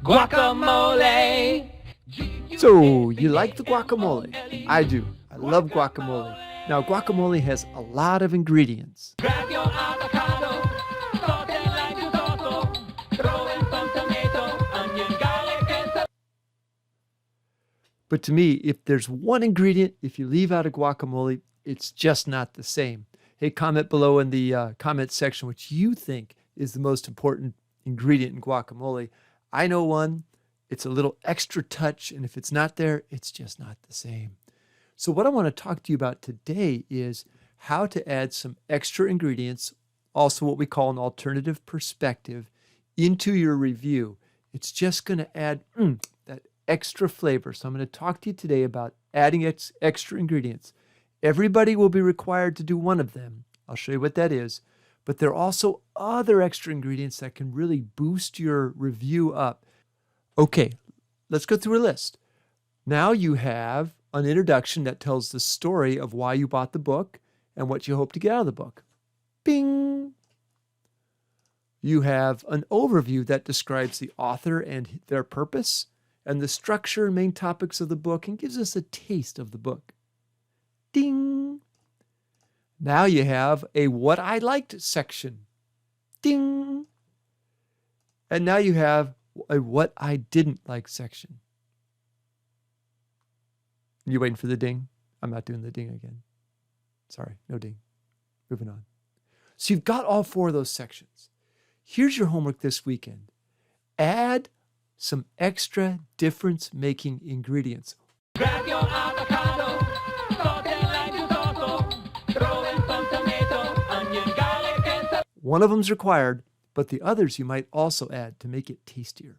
Guacamole. So, you like the guacamole? I do. I love guacamole. Now, guacamole has a lot of ingredients. Grab your avocado, saute like risotto, throw in some tomato, onion, garlic, and But to me, if there's one ingredient, if you leave out a guacamole, it's just not the same. Hey, comment below in the comment section what you think is the most important ingredient in guacamole. I know one. It's a little extra touch, and if it's not there, it's just not the same. So what I want to talk to you about today is how to add some extra ingredients, also what we call an alternative perspective, into your review. It's just going to add that extra flavor. So I'm going to talk to you today about adding extra ingredients. Everybody will be required to do one of them. I'll show you what that is. But there are also other extra ingredients that can really boost your review up. Okay, let's go through a list. Now you have an introduction that tells the story of why you bought the book and what you hope to get out of the book. Bing! You have an overview that describes the author and their purpose and the structure and main topics of the book and gives us a taste of the book. Ding! Now you have a what I liked section. Ding! And now you have a what I didn't like section. You waiting for the ding? I'm not doing the ding again. Sorry, no ding. Moving on. So you've got all four of those sections. Here's your homework this weekend. Add some extra difference-making ingredients. grab your avocado, saute like risotto, throw in some tomato, onion, garlic, and One of them's required, but the others you might also add to make it tastier.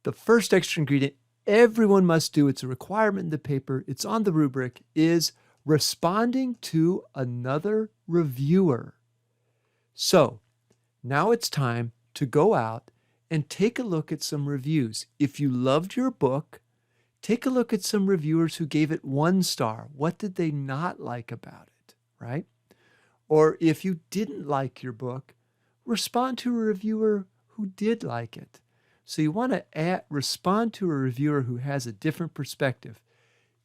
The first extra ingredient everyone must do, it's a requirement in the paper, it's on the rubric, is responding to another reviewer. So now it's time to go out and take a look at some reviews. If you loved your book, take a look at some reviewers who gave it 1 star. What did they not like about it, right? Or if you didn't like your book, respond to a reviewer who did like it. So you want to respond to a reviewer who has a different perspective.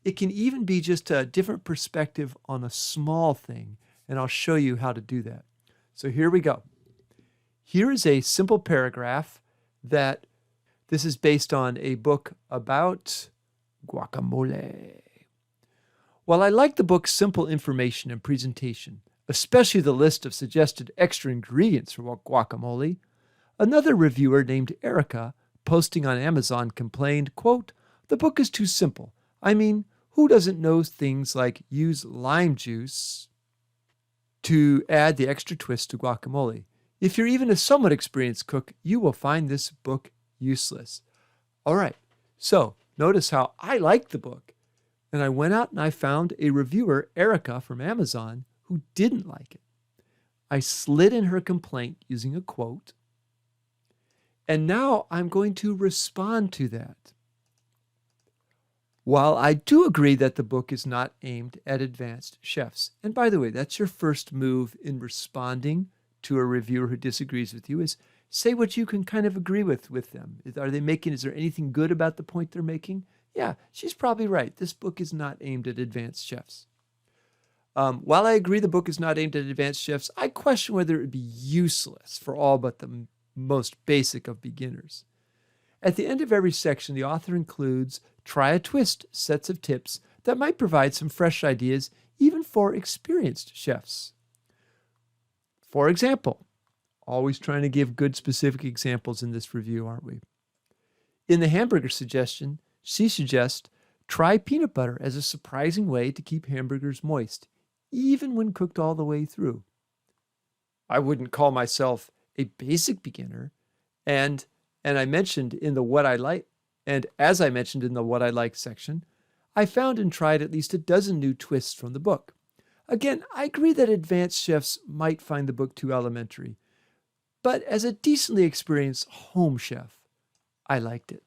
It can even be just a different perspective on a small thing, and I'll show you how to do that. So here we go. Here is a simple paragraph that this is based on a book about guacamole. While I like the book's simple information and presentation, especially the list of suggested extra ingredients for guacamole, another reviewer named Erica, posting on Amazon, complained, quote, "The book is too simple. I mean, who doesn't know things like use lime juice to add the extra twist to guacamole? If you're even a somewhat experienced cook, you will find this book useless." All right, so notice how I liked the book. And I went out and I found a reviewer, Erica from Amazon, who didn't like it. I slid in her complaint using a quote. And now I'm going to respond to that. While I do agree that the book is not aimed at advanced chefs, and by the way, that's your first move in responding to a reviewer who disagrees with you, is say what you can kind of agree with them. Is there anything good about the point they're making? Yeah, she's probably right. This book is not aimed at advanced chefs. While I agree the book is not aimed at advanced chefs, I question whether it would be useless for all but the most basic of beginners. At the end of every section, the author includes try a twist sets of tips that might provide some fresh ideas even for experienced chefs. For example, always trying to give good specific examples in this review, aren't we? In the hamburger suggestion, she suggests try peanut butter as a surprising way to keep hamburgers moist, even when cooked all the way through. I wouldn't call myself a basic beginner, and I mentioned in the what I like, and as I mentioned in the what I like section, I found and tried at least a dozen new twists from the book. Again, I agree that advanced chefs might find the book too elementary, but as a decently experienced home chef, I liked it.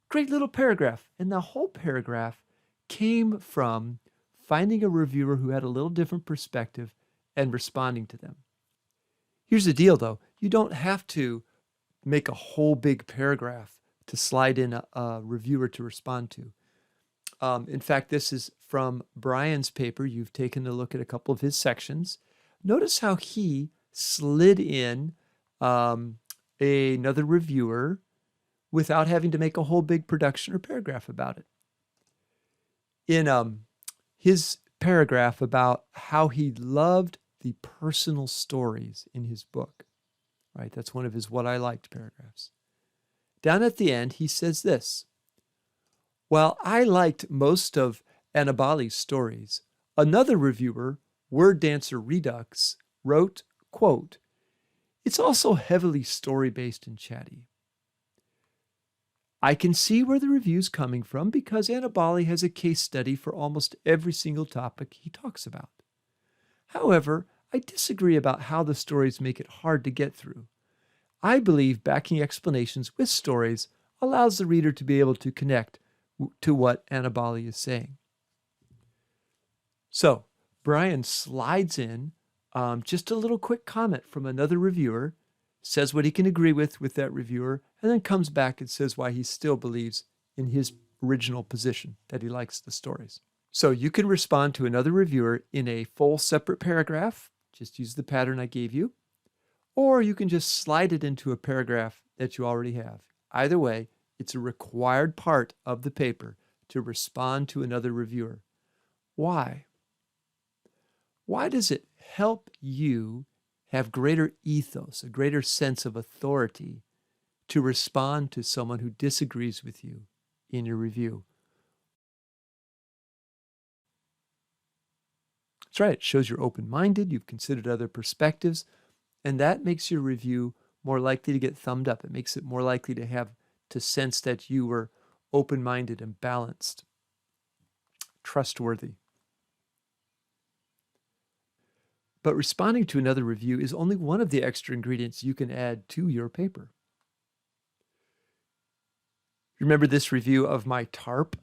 Great little paragraph, and the whole paragraph came from finding a reviewer who had a little different perspective and responding to them. Here's the deal, though. You don't have to make a whole big paragraph to slide in a reviewer to respond to. In fact, this is from Brian's paper. You've taken a look at a couple of his sections. Notice how he slid in another reviewer without having to make a whole big production or paragraph about it. In his paragraph about how he loved the personal stories in his book, right? That's one of his what I liked paragraphs. Down at the end, he says this: while I liked most of Annabali's stories, another reviewer, Word Dancer Redux, wrote, quote, "It's also heavily story-based and chatty. I can see where the review's coming from because Annabali has a case study for almost every single topic he talks about. However, I disagree about how the stories make it hard to get through. I believe backing explanations with stories allows the reader to be able to connect to what Annabali is saying." So Brian slides in just a little quick comment from another reviewer, says what he can agree with that reviewer, and then comes back and says why he still believes in his original position, that he likes the stories. So you can respond to another reviewer in a full separate paragraph. Just use the pattern I gave you. Or you can just slide it into a paragraph that you already have. Either way, it's a required part of the paper to respond to another reviewer. Why? Why does it help you have greater ethos, a greater sense of authority to respond to someone who disagrees with you in your review? That's right. It shows you're open-minded, you've considered other perspectives, and that makes your review more likely to get thumbed up. It makes it more likely to sense that you were open-minded and balanced, trustworthy. But responding to another review is only one of the extra ingredients you can add to your paper. Remember this review of my tarp?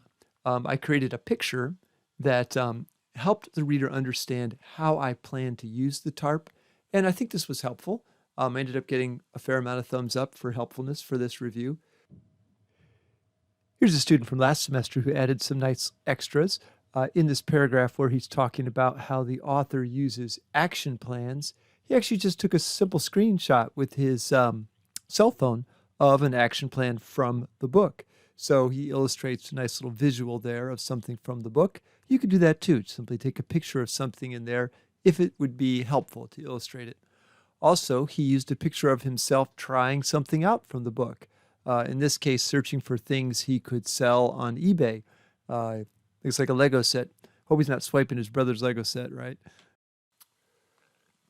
I created a picture that helped the reader understand how I plan to use the tarp, and I think this was helpful. I ended up getting a fair amount of thumbs up for helpfulness for this review. Here's a student from last semester who added some nice extras in this paragraph where he's talking about how the author uses action plans. He actually just took a simple screenshot with his cell phone of an action plan from the book. So he illustrates a nice little visual there of something from the book. You could do that too. Simply take a picture of something in there if it would be helpful to illustrate it. Also, he used a picture of himself trying something out from the book. In this case, searching for things he could sell on eBay. Looks like a Lego set. Hope he's not swiping his brother's Lego set, right?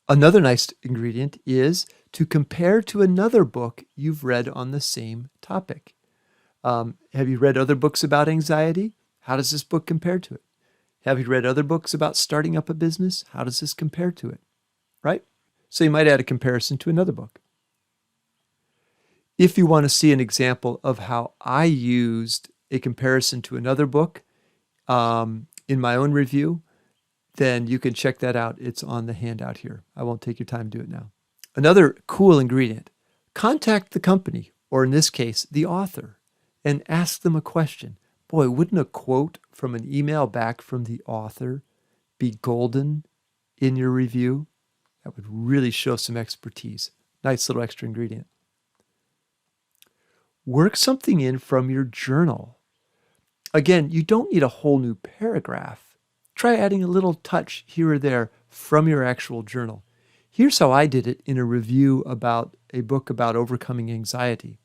Another nice ingredient is to compare to another book you've read on the same topic. Have you read other books about anxiety? How does this book compare to it? Have you read other books about starting up a business? How does this compare to it? Right? So you might add a comparison to another book. If you want to see an example of how I used a comparison to another book in my own review, then you can check that out. It's on the handout here. I won't take your time to do it now. Another cool ingredient: contact the company, or in this case, the author, and ask them a question. Boy, wouldn't a quote from an email back from the author be golden in your review? That would really show some expertise. Nice little extra ingredient. Work something in from your journal. Again, you don't need a whole new paragraph. Try adding a little touch here or there from your actual journal. Here's how I did it in a review about a book about overcoming anxiety.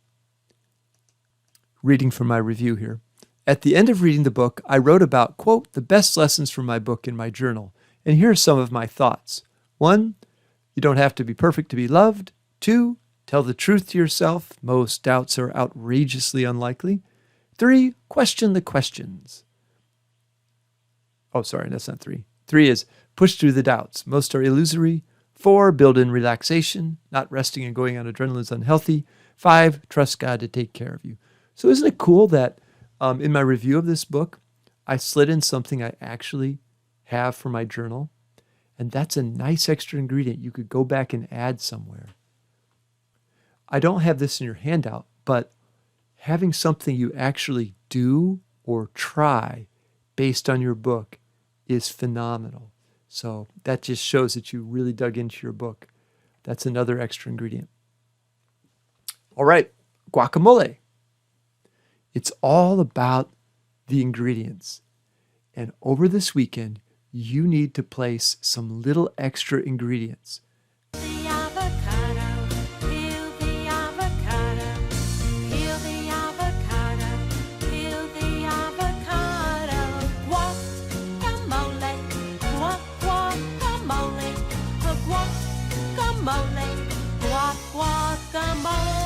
Reading from my review here. At the end of reading the book, I wrote about, quote, the best lessons from my book in my journal. And here are some of my thoughts. 1, you don't have to be perfect to be loved. 2, tell the truth to yourself. Most doubts are outrageously unlikely. 3, question the questions. Oh, sorry, that's not 3. 3 is push through the doubts. Most are illusory. 4, build in relaxation. Not resting and going on adrenaline is unhealthy. 5, trust God to take care of you. So isn't it cool that in my review of this book, I slid in something I actually have for my journal? And that's a nice extra ingredient you could go back and add somewhere. I don't have this in your handout, but having something you actually do or try based on your book is phenomenal. So that just shows that you really dug into your book. That's another extra ingredient. All right, guacamole. It's all about the ingredients. And over this weekend, you need to place some little extra ingredients. The avocado, peel the avocado, peel the avocado, peel the avocado. Guacamole, guacamole, guacamole, guacamole.